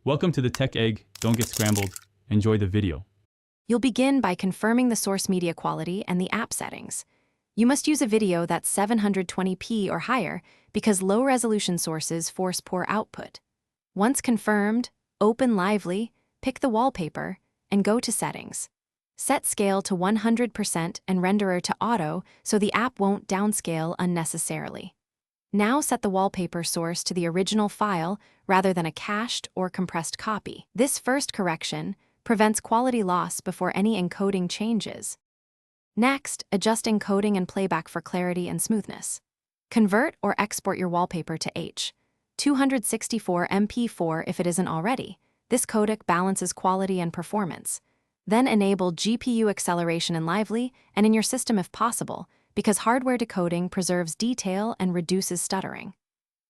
Welcome to the Tech Egg. Don't get scrambled. Enjoy the video. You'll begin by confirming the source media quality and the app settings. You must use a video that's 720p or higher because low-resolution sources force poor output. Once confirmed, open Lively, pick the wallpaper, and go to Settings. Set Scale to 100% and Renderer to Auto so the app won't downscale unnecessarily. Now set the wallpaper source to the original file rather than a cached or compressed copy. This first correction prevents quality loss before any encoding changes. Next, adjust encoding and playback for clarity and smoothness. Convert or export your wallpaper to H.264 MP4 if it isn't already. This codec balances quality and performance. Then enable GPU acceleration in Lively and in your system if possible, because hardware decoding preserves detail and reduces stuttering.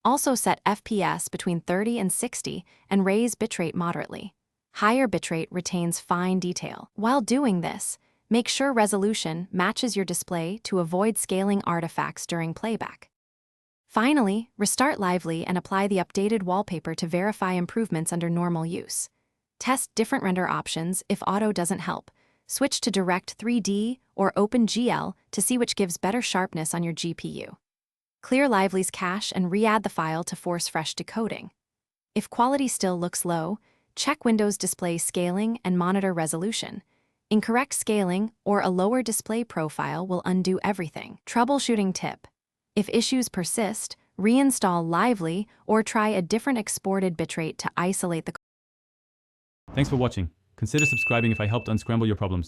Also set FPS between 30 and 60 and raise bitrate moderately. Higher bitrate retains fine detail. While doing this, make sure resolution matches your display to avoid scaling artifacts during playback. Finally, restart Lively and apply the updated wallpaper to verify improvements under normal use. Test different render options if auto doesn't help. Switch to Direct 3D or OpenGL to see which gives better sharpness on your GPU. Clear Lively's cache and re-add the file to force fresh decoding. If quality still looks low, check Windows Display Scaling and monitor resolution. Incorrect scaling or a lower display profile will undo everything. Troubleshooting tip: if issues persist, reinstall Lively or try a different exported bitrate to isolate the. Thanks for watching. Consider subscribing if I helped unscramble your problems.